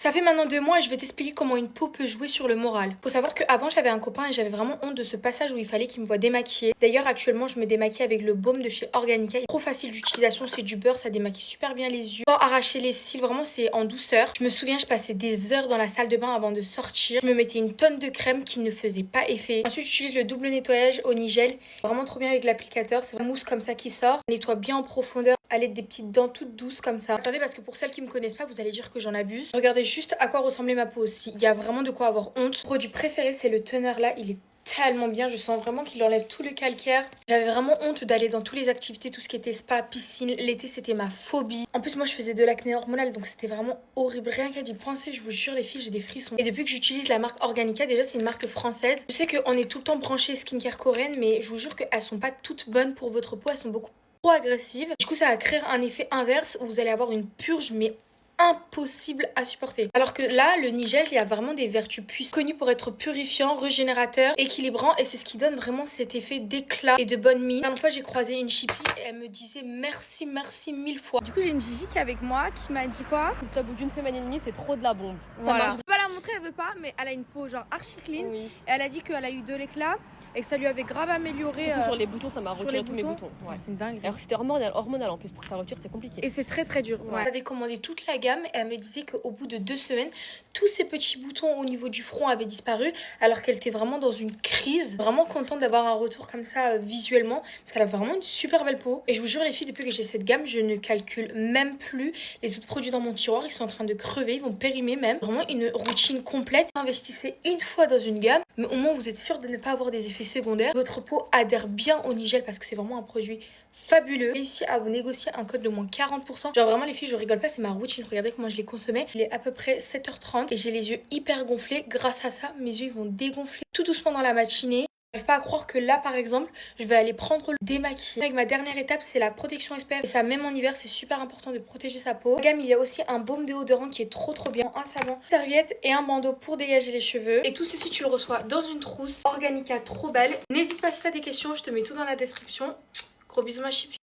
Ça fait maintenant 2 mois et je vais t'expliquer comment une peau peut jouer sur le moral. Faut savoir qu'avant j'avais un copain et j'avais vraiment honte de ce passage où il fallait qu'il me voie démaquiller. D'ailleurs actuellement je me démaquille avec le baume de chez Organica. Trop facile d'utilisation, c'est du beurre, ça démaquille super bien les yeux. Sans arracher les cils, vraiment c'est en douceur. Je me souviens je passais des heures dans la salle de bain avant de sortir. Je me mettais une tonne de crème qui ne faisait pas effet. Ensuite j'utilise le double nettoyage au Nigel. Vraiment trop bien avec l'applicateur, c'est une mousse comme ça qui sort. On nettoie bien en profondeur à l'aide des petites dents toutes douces comme ça. Attendez parce que pour celles qui me connaissent pas vous allez dire que j'en abuse. Regardez juste à quoi ressemblait ma peau aussi. Il y a vraiment de quoi avoir honte. Mon produit préféré c'est le toner là, il est tellement bien, je sens vraiment qu'il enlève tout le calcaire. J'avais vraiment honte d'aller dans toutes les activités, tout ce qui était spa, piscine. L'été c'était ma phobie. En plus moi je faisais de l'acné hormonal donc c'était vraiment horrible. Rien qu'à d'y penser, je vous jure les filles, j'ai des frissons. Et depuis que j'utilise la marque Organica, déjà c'est une marque française. Je sais qu'on est tout le temps branché skincare coréenne mais je vous jure qu'elles sont pas toutes bonnes pour votre peau, elles sont beaucoup trop agressives. Du coup ça va créer un effet inverse où vous allez avoir une purge mais impossible à supporter. Alors que là, le Nigel, il y a vraiment des vertus puissantes, connu pour être purifiant, régénérateur, équilibrant et c'est ce qui donne vraiment cet effet d'éclat et de bonne mine. La dernière fois, j'ai croisé une chippie et elle me disait merci, merci 1000 fois. Du coup, j'ai une Gigi qui est avec moi qui m'a dit quoi? Juste au bout d'une semaine et demie, c'est trop de la bombe. Voilà. Ça Je peux pas la montrer, elle veut pas, mais elle a une peau genre archi clean. Oui. Et elle a dit qu'elle a eu de l'éclat et que ça lui avait grave amélioré. Surtout sur les boutons, ça m'a sur retiré les tous mes boutons. Ouais. C'est une dingue. Alors que c'était hormonal en plus, pour que ça retire, c'est compliqué. Et c'est très très dur. Elle avait commandé toute la gamme et elle me disait qu'au bout de 2 semaines, tous ces petits boutons au niveau du front avaient disparu alors qu'elle était vraiment dans une crise. Vraiment contente d'avoir un retour comme ça visuellement parce qu'elle a vraiment une super belle peau. Et je vous jure les filles, depuis que j'ai cette gamme, je ne calcule même plus les autres produits dans mon tiroir. Ils sont en train de crever, ils vont périmer même. Vraiment une routine complète. Investissez une fois dans une gamme, mais au moins vous êtes sûr de ne pas avoir des effets secondaires. Votre peau adhère bien au Nigel parce que c'est vraiment un produit fabuleux. J'ai réussi à vous négocier un code de moins 40%. Genre vraiment les filles, je rigole pas, c'est ma routine. Regardez comment je les consommais. Il est à peu près 7h30 et j'ai les yeux hyper gonflés. Grâce à ça, mes yeux ils vont dégonfler tout doucement dans la matinée. J'arrive pas à croire que là par exemple je vais aller prendre le démaquillage. Avec ma dernière étape c'est la protection SPF. Et ça même en hiver c'est super important de protéger sa peau. Dans la gamme il y a aussi un baume déodorant qui est trop bien. Un savon, une serviette et un bandeau pour dégager les cheveux. Et tout ceci tu le reçois dans une trousse Organica trop belle. N'hésite pas si t'as des questions, je te mets tout dans la description. Gros bisous ma chipie.